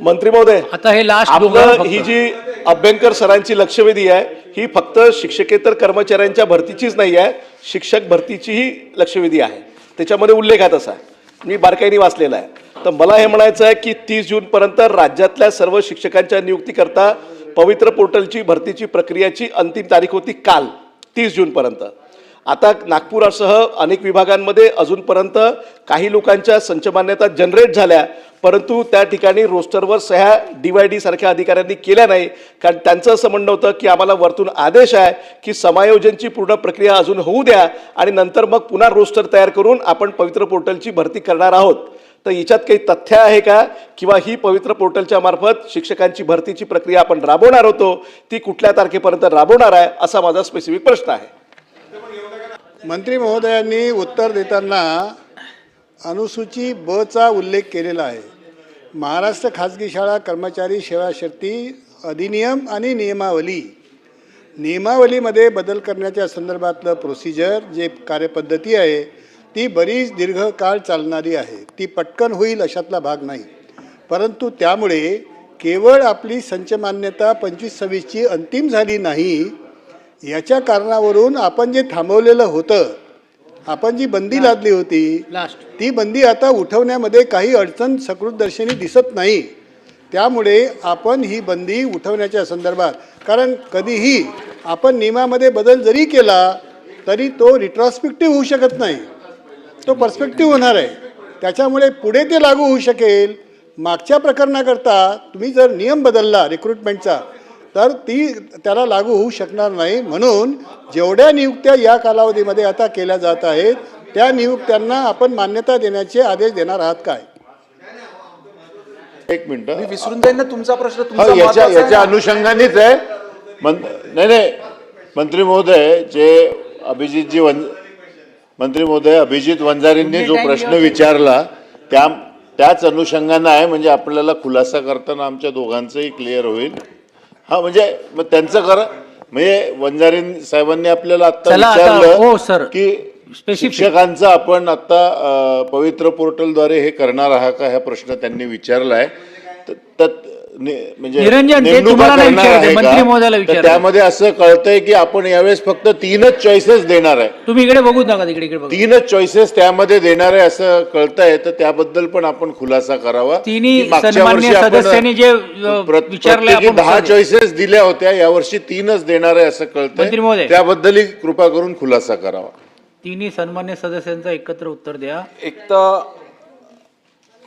मंत्री महोदय, आता हे लास्ट आपलं ही जी अभ्यंकर सरांची लक्षवेधी आहे ही फक्त शिक्षकेतर कर्मचाऱ्यांच्या भरतीचीच नाही आहे, शिक्षक भरतीचीही लक्षवेधी आहे. त्याच्यामध्ये उल्लेख आहे तसा, मी बारकाईने वाचलेला आहे. तर मला हे म्हणायचं आहे की 30 जूनपर्यंत राज्यातल्या सर्व शिक्षकांच्या नियुक्तीकरता पवित्र पोर्टलची भरतीची प्रक्रियाची अंतिम तारीख होती काल 30 जूनपर्यंत. आता नागपूरसह अनेक विभागांमध्ये अजूनपर्यंत काही लोकांच्या संचमान्यता जनरेट झाल्या, परंतु त्या ठिकाणी रोस्टरवर सह्या DYD सारख्या अधिकाऱ्यांनी केल्या नाही. कारण त्यांचं असं म्हणणं होतं की आम्हाला वरतून आदेश आहे की समायोजनची पूर्ण प्रक्रिया अजून होऊ द्या आणि नंतर मग पुन्हा रोस्टर तयार करून आपण पवित्र पोर्टलची भरती करणार आहोत. तर याच्यात काही तथ्य आहे का, किंवा ही पवित्र पोर्टलच्या मार्फत शिक्षकांची भरतीची प्रक्रिया आपण राबवणार होतो ती कुठल्या तारखेपर्यंत राबवणार आहे, असा माझा स्पेसिफिक प्रश्न आहे. मंत्री महोदयांनी उत्तर देताना अनुसूची ब चा उल्लेख केलेला आहे. महाराष्ट्र खाजगी शाळा कर्मचारी सेवा शर्ती अधिनियम आणि नियमावलीमध्ये बदल करण्याच्या संदर्भातलं प्रोसिजर जे कार्यपद्धती आहे ती बरीच दीर्घकाळ चालणारी आहे. ती पटकन होईल अशातला भाग नाही. परंतु त्यामुळे केवळ आपली संचमान्यता 25-26ची अंतिम झाली नाही, याच्या कारणावरून आपण जे थांबवलेलं होतं, आपण जी बंदी लादली होती ती बंदी आता उठवण्यामध्ये काही अडचण सकृतदर्शनी दिसत नाही. त्यामुळे आपण ही बंदी उठवण्याच्या संदर्भात, कारण कधीही आपण नियमामध्ये बदल जरी केला तरी तो रिट्रॉस्पेक्टिव्ह होऊ शकत नाही, तो पर्स्पेक्टिव्ह होणार आहे. त्याच्यामुळे पुढे ते लागू होऊ शकेल. मागच्या प्रकरणाकरता तुम्ही जर नियम बदलला रिक्रुटमेंटचा तर त्याला लागू होऊ शकणार नाही. म्हणून जेवढ्या नियुक्त्या या कालावधीमध्ये आता केल्या जात आहेत त्या नियुक्त्यांना आपण मान्यता देण्याचे आदेश देणार आहात काय? एक मिनिट, मी विसरून जाईन ना तुमचा प्रश्न. याच्या अनुषंगानेच आहे. नाही मंत्री महोदय, जे मंत्री महोदय अभिजित वंजारींनी जो प्रश्न विचारला त्याच अनुषंगानं आहे. म्हणजे आपल्याला खुलासा करताना आमच्या दोघांचंही क्लिअर होईल. हा, म्हणजे मग त्यांचं करा. म्हणजे वंजारी साहेबांनी आपल्याला आता विचारलं की शिक्षकांचं आपण आता पवित्र पोर्टलद्वारे हे करणार आहात का, हा प्रश्न त्यांनी विचारला आहे. म्हणजे त्यामध्ये असं कळतंय की आपण यावेळेस फक्त 3च चॉईसेस देणार आहे. तुम्ही इकडे बघूच नका, तिकडे 3च चॉईसेस त्यामध्ये देणार आहे असं कळतंय. तर त्याबद्दल पण आपण खुलासा करावा. मागच्या वर्षी प्रत्येकी 10 चॉईसेस दिल्या होत्या, यावर्षी 3च देणार आहे असं कळतंय. त्याबद्दलही कृपा करून खुलासा करावा. तिन्ही सन्मान्य सदस्यांचं एकत्र उत्तर द्या. एक तर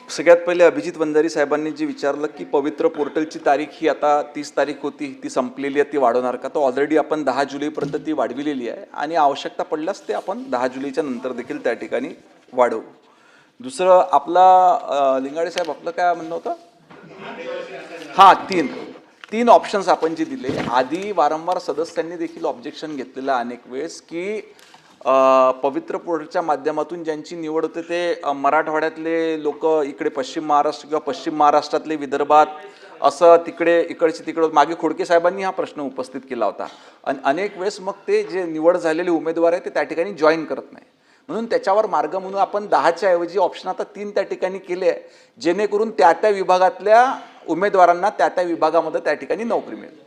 सगळ्यात पहिले अभिजित वंजारी साहेबांनी जे विचारलं की पवित्र पोर्टलची तारीख ही आता 30 तारीख होती, ती संपलेली आहे, ती वाढवणार का? तो ऑलरेडी आपण 10 जुलैपर्यंत ती वाढविलेली आहे आणि आवश्यकता पडल्यास ते आपण 10 जुलैच्या नंतर देखील त्या ठिकाणी वाढवू. दुसरं, आपला लिंगाडे साहेब आपलं काय म्हणणं होतं? हां, तीन ऑप्शन्स आपण जे दिले. आधी वारंवार सदस्यांनी देखील ऑब्जेक्शन घेतलेलं अनेक वेळेस की पवित्र पोर्टलच्या माध्यमातून ज्यांची निवड होते ते मराठवाड्यातले लोक इकडे पश्चिम महाराष्ट्र किंवा पश्चिम महाराष्ट्रातले विदर्भात असं तिकडे मागे खोडके साहेबांनी हा प्रश्न उपस्थित केला होता. आणि अनेक वेळेस मग ते जे निवड झालेले उमेदवार आहे ते त्या ठिकाणी जॉईन करत नाही. म्हणून त्याच्यावर मार्ग म्हणून आपण 10च्या ऐवजी ऑप्शन आता 3 त्या ठिकाणी केले आहे, जेणेकरून त्या विभागातल्या उमेदवारांना त्या विभागामध्ये त्या ठिकाणी नोकरी मिळेल.